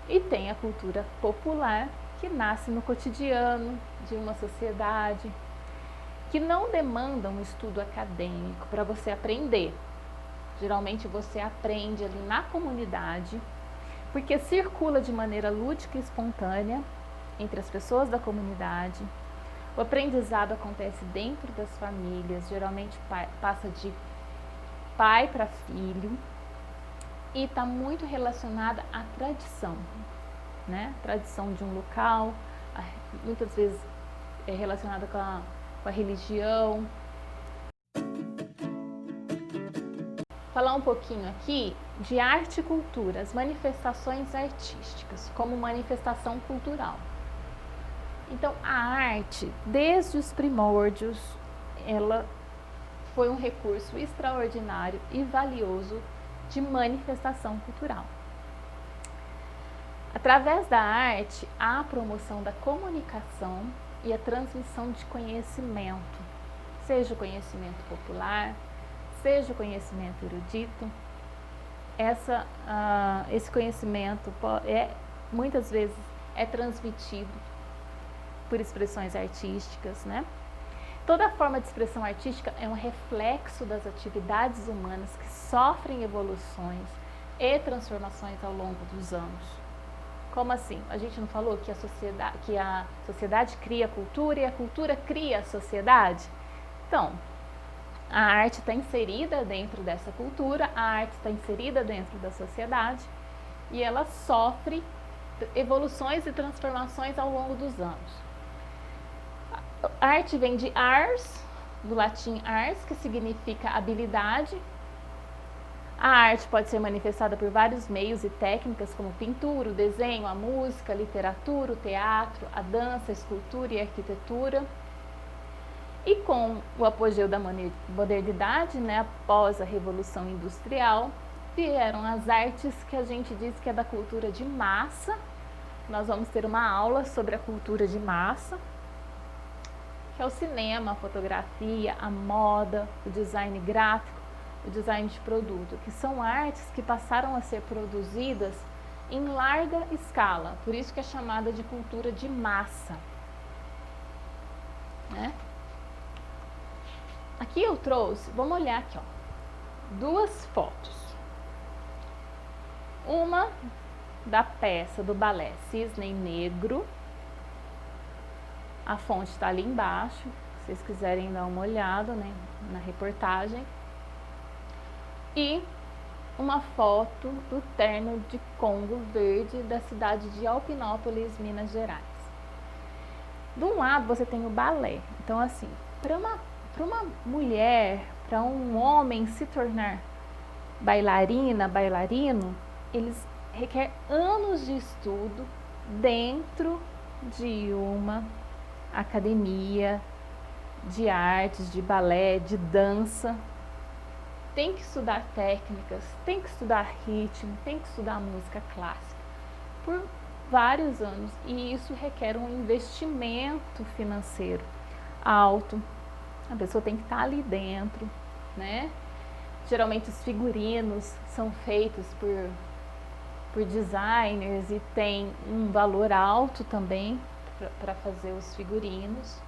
E tem a cultura popular, que nasce no cotidiano de uma sociedade, que não demanda um estudo acadêmico para você aprender. Geralmente você aprende ali na comunidade, porque circula de maneira lúdica e espontânea entre as pessoas da comunidade. O aprendizado acontece dentro das famílias, geralmente passa de pai para filho, e está muito relacionada à tradição, né? Tradição de um local, muitas vezes é relacionada com a religião. Falar um pouquinho aqui de arte e cultura, as manifestações artísticas como manifestação cultural. Então, a arte, desde os primórdios, ela foi um recurso extraordinário e valioso de manifestação cultural. Através da arte, há a promoção da comunicação e a transmissão de conhecimento, seja o conhecimento popular, seja o conhecimento erudito. Esse conhecimento muitas vezes é transmitido por expressões artísticas, né? Toda forma de expressão artística é um reflexo das atividades humanas que sofrem evoluções e transformações ao longo dos anos. Como assim? A gente não falou que a sociedade cria a cultura e a cultura cria a sociedade? Então, a arte está inserida dentro dessa cultura, a arte está inserida dentro da sociedade e ela sofre evoluções e transformações ao longo dos anos. A arte vem de ars, do latim ars, que significa habilidade. A arte pode ser manifestada por vários meios e técnicas, como pintura, o desenho, a música, a literatura, o teatro, a dança, a escultura e a arquitetura. E com o apogeu da modernidade, né, após a Revolução Industrial, vieram as artes que a gente diz que é da cultura de massa. Nós vamos ter uma aula sobre a cultura de massa, que é o cinema, a fotografia, a moda, o design gráfico, o design de produto, que são artes que passaram a ser produzidas em larga escala, por isso que é chamada de cultura de massa, né? Aqui eu trouxe, vamos olhar aqui, ó, duas fotos. Uma da peça do balé Cisne Negro. A fonte está ali embaixo, se vocês quiserem dar uma olhada, né, na reportagem. E uma foto do terno de Congo Verde da cidade de Alpinópolis, Minas Gerais. De um lado você tem o balé. Então, assim, para uma mulher, para um homem se tornar bailarina, bailarino, eles requer anos de estudo dentro de uma academia de artes, de balé, de dança. Tem que estudar técnicas, tem que estudar ritmo, tem que estudar música clássica por vários anos, e isso requer um investimento financeiro alto. A pessoa tem que estar ali dentro, né? Geralmente os figurinos são feitos por designers e tem um valor alto também para fazer os figurinos.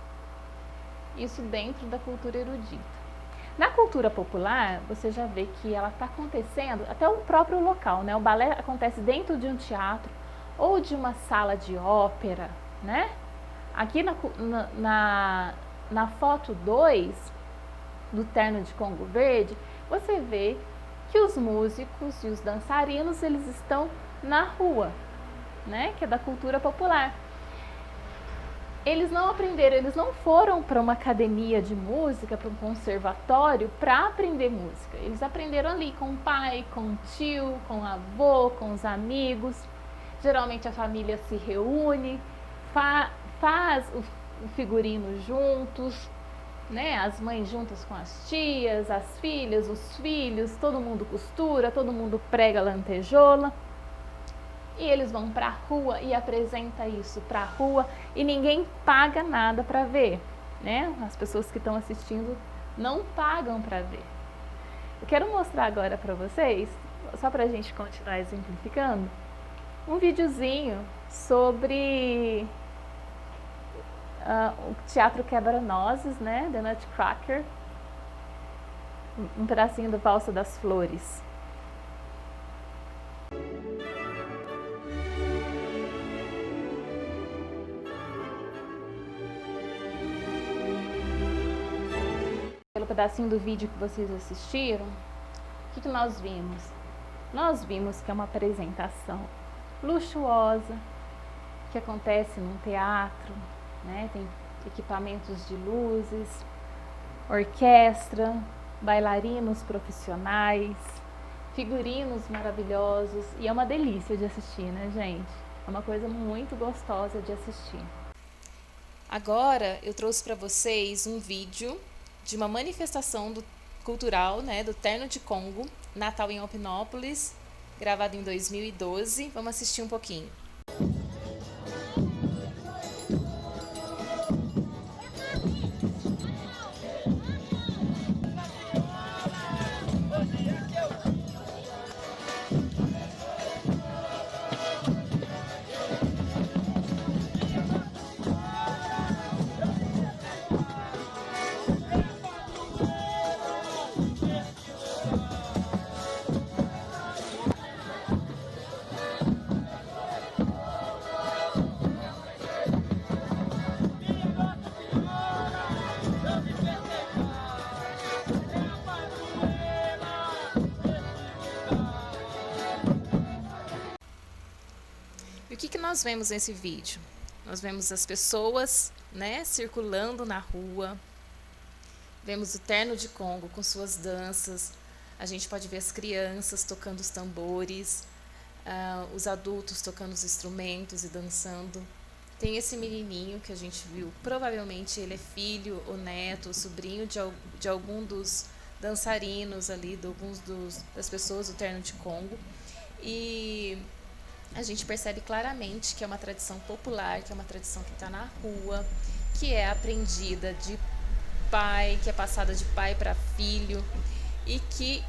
Isso dentro da cultura erudita. Na cultura popular, você já vê que ela está acontecendo até o próprio local, né? O balé acontece dentro de um teatro ou de uma sala de ópera, né? Aqui na foto 2 do terno de Congo Verde, você vê que os músicos e os dançarinos, eles estão na rua, né? Que é da cultura popular. Eles não aprenderam, eles não foram para uma academia de música, para um conservatório para aprender música. Eles aprenderam ali com o pai, com o tio, com o avô, com os amigos. Geralmente a família se reúne, faz o figurino juntos, né? As mães juntas com as tias, as filhas, os filhos, todo mundo costura, todo mundo prega lantejola. E eles vão para a rua e apresentam isso para a rua e ninguém paga nada para ver, né? As pessoas que estão assistindo não pagam para ver. Eu quero mostrar agora para vocês, só para a gente continuar exemplificando, um videozinho sobre o Teatro Quebra-Nozes, né? The Nutcracker, um pedacinho do Valsa das Flores. Pelo pedacinho do vídeo que vocês assistiram, o que nós vimos? Nós vimos que é uma apresentação luxuosa, que acontece num teatro, né? Tem equipamentos de luzes, orquestra, bailarinos profissionais, figurinos maravilhosos, e é uma delícia de assistir, né, gente? É uma coisa muito gostosa de assistir. Agora eu trouxe para vocês um vídeo de uma manifestação cultural, né, do Terno de Congo, Natal em Alpinópolis, gravado em 2012. Vamos assistir um pouquinho. E o que nós vemos nesse vídeo? Nós vemos as pessoas, né, circulando na rua, vemos o Terno de Congo com suas danças, a gente pode ver as crianças tocando os tambores, os adultos tocando os instrumentos e dançando. Tem esse menininho que a gente viu, provavelmente ele é filho ou neto, ou sobrinho de algum dos dançarinos ali, de alguns das pessoas do Terno de Congo. E a gente percebe claramente que é uma tradição popular, que é uma tradição que está na rua, que é aprendida de pai, que é passada de pai para filho e que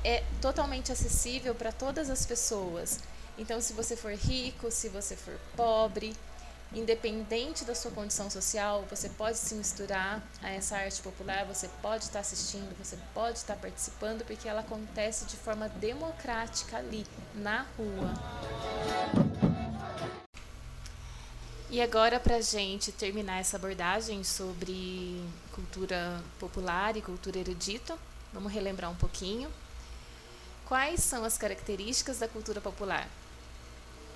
é totalmente acessível para todas as pessoas. Então, se você for rico, se você for pobre, independente da sua condição social, você pode se misturar a essa arte popular, você pode estar assistindo, você pode estar participando, porque ela acontece de forma democrática ali, na rua. E agora, para a gente terminar essa abordagem sobre cultura popular e cultura erudita, vamos relembrar um pouquinho. Quais são as características da cultura popular?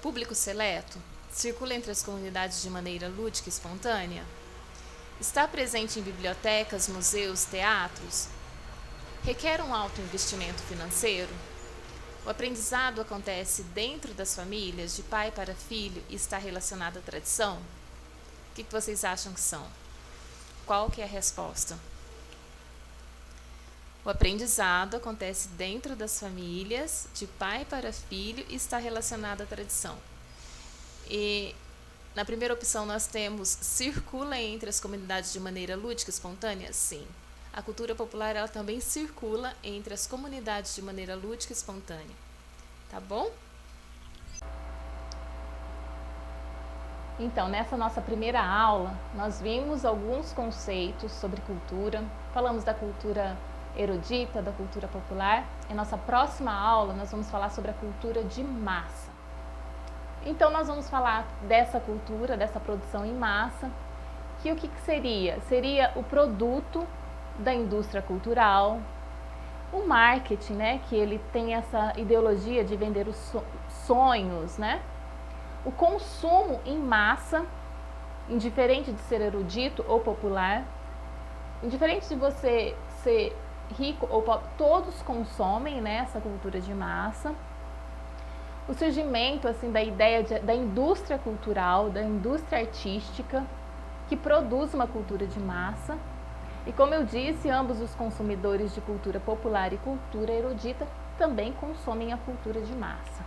Público seleto? Circula entre as comunidades de maneira lúdica e espontânea? Está presente em bibliotecas, museus, teatros? Requer um alto investimento financeiro? O aprendizado acontece dentro das famílias, de pai para filho, e está relacionado à tradição? O que vocês acham que são? Qual que é a resposta? O aprendizado acontece dentro das famílias, de pai para filho, e está relacionado à tradição. E na primeira opção nós temos circula entre as comunidades de maneira lúdica e espontânea? Sim. A cultura popular ela também circula entre as comunidades de maneira lúdica e espontânea. Tá bom? Então, nessa nossa primeira aula, nós vimos alguns conceitos sobre cultura, falamos da cultura erudita, da cultura popular. Em nossa próxima aula, nós vamos falar sobre a cultura de massa. Então, nós vamos falar dessa cultura, dessa produção em massa, que o que seria? Seria o produto da indústria cultural, o marketing, né, que ele tem essa ideologia de vender os sonhos, né? O consumo em massa, indiferente de ser erudito ou popular, indiferente de você ser rico ou pobre, todos consomem, né, essa cultura de massa. O surgimento assim, da ideia da indústria cultural, da indústria artística, que produz uma cultura de massa. E como eu disse, ambos os consumidores de cultura popular e cultura erudita também consomem a cultura de massa.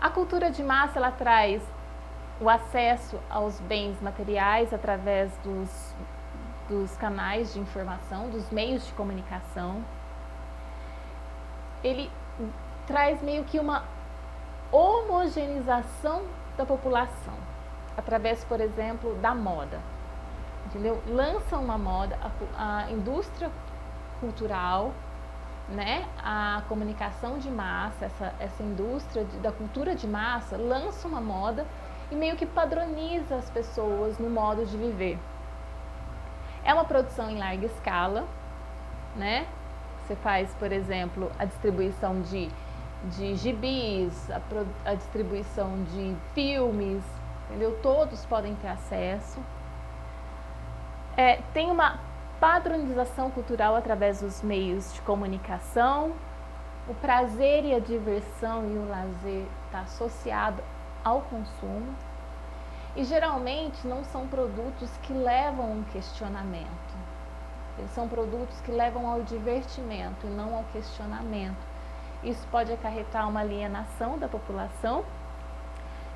A cultura de massa, ela traz o acesso aos bens materiais através dos canais de informação, dos meios de comunicação. Ele traz meio que uma homogeneização da população, através, por exemplo, da moda. Entendeu? Lança uma moda, a indústria cultural, né? A comunicação de massa, essa indústria da cultura de massa, lança uma moda e meio que padroniza as pessoas no modo de viver. É uma produção em larga escala, né? Você faz, por exemplo, a distribuição de gibis, a distribuição de filmes, entendeu? Todos podem ter acesso. Tem uma padronização cultural através dos meios de comunicação. O prazer e a diversão e o lazer está associado ao consumo. E geralmente não são produtos que levam a um questionamento. Eles são produtos que levam ao divertimento e não ao questionamento. Isso pode acarretar uma alienação da população.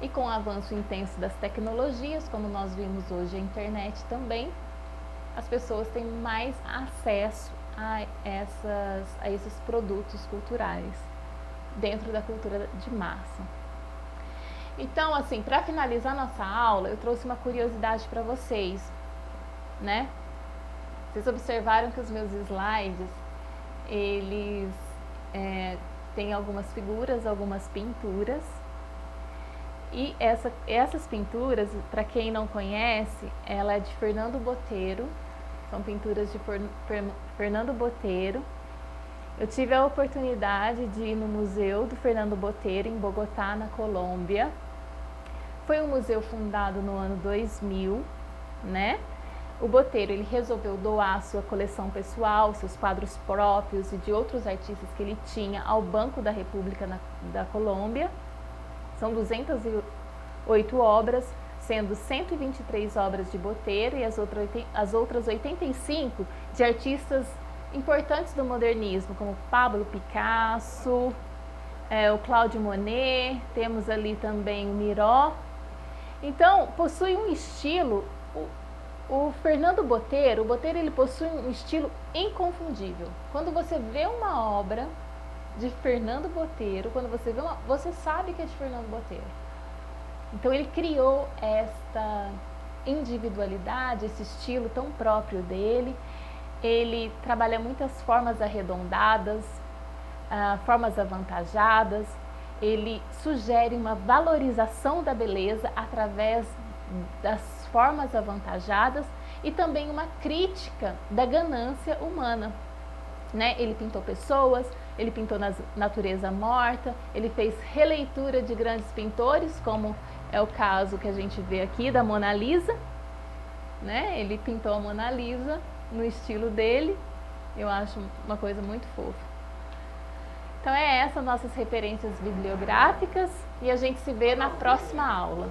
E com o avanço intenso das tecnologias, como nós vimos hoje a internet também, as pessoas têm mais acesso a esses produtos culturais dentro da cultura de massa. Então, assim, para finalizar nossa aula, eu trouxe uma curiosidade para vocês, né? Vocês observaram que os meus slides, eles têm algumas figuras, algumas pinturas. E essas pinturas, para quem não conhece, ela é de Fernando Botelho. São pinturas de Fernando Botelho. Eu tive a oportunidade de ir no Museu do Fernando Botelho, em Bogotá, na Colômbia. Foi um museu fundado no ano 2000, né? O Botelho, ele resolveu doar sua coleção pessoal, seus quadros próprios e de outros artistas que ele tinha ao Banco da República da Colômbia. São 208 obras, sendo 123 obras de Botelho e as outras 85 de artistas importantes do modernismo, como Pablo Picasso, o Claude Monet, temos ali também o Miró. Então, possui um estilo, o Fernando Botelho, ele possui um estilo inconfundível. Quando você vê uma obra de Fernando Botelho, você sabe que é de Fernando Botelho. Então ele criou esta individualidade, esse estilo tão próprio dele. Ele trabalha muitas formas arredondadas, formas avantajadas. Ele sugere uma valorização da beleza através das formas avantajadas e também uma crítica da ganância humana. Né? Ele pintou pessoas, ele pintou natureza morta, ele fez releitura de grandes pintores, como é o caso que a gente vê aqui da Mona Lisa. Né? Ele pintou a Mona Lisa no estilo dele, eu acho uma coisa muito fofa. Então essas nossas referências bibliográficas e a gente se vê na próxima aula.